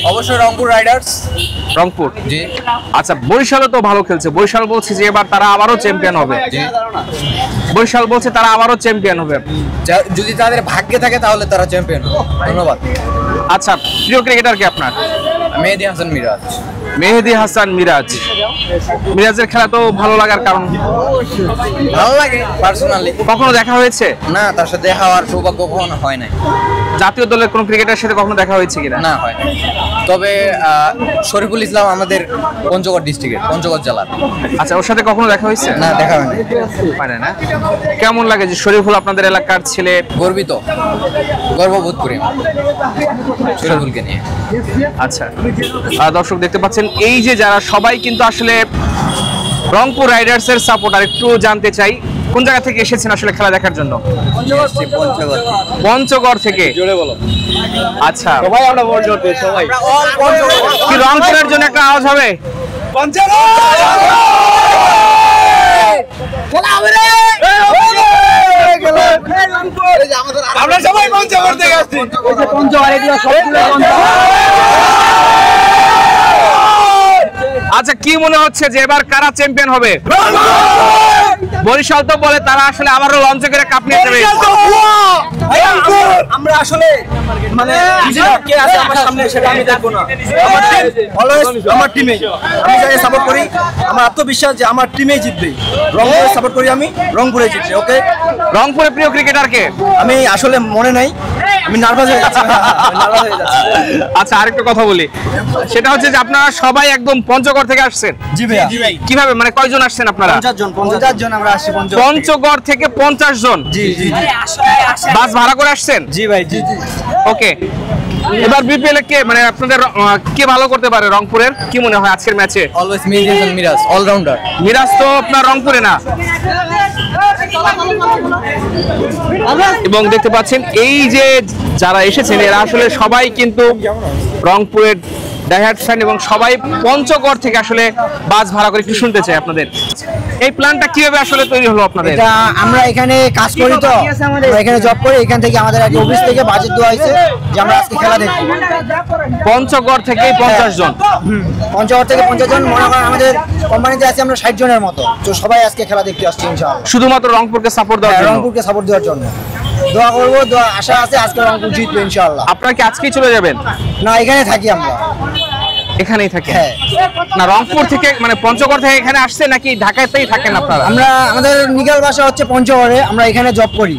অবশ্যই রংপুর রাইডার্স। রংপুর, জি। আচ্ছা, বরিশালও তো ভালো খেলছে। বরিশাল বলছে যে এবার তারা আবারও চ্যাম্পিয়ন হবে। বরিশাল বলছে তারা আবারও চ্যাম্পিয়ন হবে। যদি তাদের ভাগ্যে থাকে তাহলে তারা চ্যাম্পিয়ন হবে। ধন্যবাদ। আচ্ছা, প্রিয় ক্রিকেটার কি আপনার? মেহেদী হাসান মিরাজ। মেহেদী হাসান মিরাজ। মিরাজের খেলা তো ভালো লাগার কারণ? ভালো লাগে পার্সোনালি। কখনো দেখা হয়েছে? না, তার সাথে দেখা হওয়ার সৌভাগ্য কখনো হয় নাই। জাতীয় দলের কোন ক্রিকেটারের সাথে কখনো দেখা হয়েছে কিনা? না, হয় নাই। তবে শরীফুল ইসলাম আমাদের পঞ্চগড় ডিস্ট্রিক্টের, পঞ্চগড় জেলার। আচ্ছা, ওর সাথে কখনো দেখা হয়েছে? না, দেখা হয়নি। পারে না। কেমন লাগে যে শরীফুল আপনাদের এলাকার ছেলে? গর্বিত, গর্ববোধ করি শরীফুলকে নিয়ে। আচ্ছা, দর্শক দেখতে পাচ্ছেন এই যে যারা সবাই কিন্তু আসলে রংপুর রাইডার্স এর সাপোর্টার। একটু জানতে চাই কোন জায়গা থেকে এসেছেন আসলে খেলা দেখার জন্য? পঞ্চগড় থেকে। আচ্ছা, সবাই আমরা পঞ্চগড়, সবাই কি রংপুরের জন্য একটা আওয়াজ হবে? আমরা সবাই পঞ্চগড় থেকে আসছি। আচ্ছা, কি মনে হচ্ছে যে এবার কারা চ্যাম্পিয়ন হবে? বরিশাল তো বলে তারা আসলে আবারও লঞ্চে করে কাপ নিয়ে যাবে। আমরা আসলে মানে কে আছে আমার সামনে সেটা আমি দেখবো না। আমার টিমে আমি যাকে সাপোর্ট করি, আমার আত্মবিশ্বাস যে আমার টিমেই জিতবে। রংপুরে সাপোর্ট করি আমি, রংপুরে জিতবে। ওকে, রংপুরের প্রিয় ক্রিকেটার কে? আমি আসলে মনে নাই, আমি নার্ভাস হয়ে যাচ্ছি। আচ্ছা, আরেকটা কথা বলি, সেটা হচ্ছে যে আপনারা সবাই একদম পঞ্চগড় থেকে আসছেন। জি ভাইয়া। কিভাবে, মানে কয়জন আসছেন আপনারা? 50 জন আমরা আসছি পঞ্চগড় থেকে 50 জন। জি জি। বাস ভাড়া করে আসছেন? জি ভাই, জি জি। ওকে, এবার বিপিএল এ কে মানে আপনাদের কে ভালো করতে পারে রংপুরের? কি মনে হয় আজকের ম্যাচে? অলওয়েজ মেহেদী হাসান মিরাজ, অলরাউন্ডার। মিরাজ তো আপনার রংপুরে না। এবং দেখতে পাচ্ছেন এই যে যারা এসেছেন এরা আসলে সবাই কিন্তু রংপুরের ডাইহার্ট ফ্যান এবং সবাই পঞ্চগড় থেকে আসলে বাস ভাড়া করে। একটু শুনতে চাই আপনাদের এই প্ল্যানটা কিভাবে আসলে তৈরি হলো আপনাদের? এটা আমরা এখানে কাজ করি, তো আমরা এখানে জব করি। এখান থেকে আমাদের একটা অফিস থেকে বাজেট দেওয়া হয়েছে যে আমরা আজকে খেলা দেখব। পঞ্চগড় থেকে 50 জন। পঞ্চগড় থেকে 50 জন। মনে করেন আমাদের কোম্পানিতে আছে আমরা 60 জনের মতো। তো সবাই আজকে খেলা দেখতে আসছি ইনশাআল্লাহ। শুধুমাত্র রংপুরকে সাপোর্ট দেওয়ার জন্য? রংপুরকে সাপোর্ট দেওয়ার জন্য দোয়া করবো, দোয়া আশা আছে আজকে রংপুর জিতবে ইনশাআল্লাহ। আপনারা কি আজকেই চলে যাবেন? না, এখানে থাকি আমরা। এখানেই থাকে? হ্যাঁ। না, রংপুর থেকে মানে পঞ্চগড় থেকে এখানে আসছে নাকি ঢাকাতেই থাকেন আপনারা? আমরা আমাদের নিগাল বাসা হচ্ছে পঞ্চগড়ে, আমরা এখানে জব করি।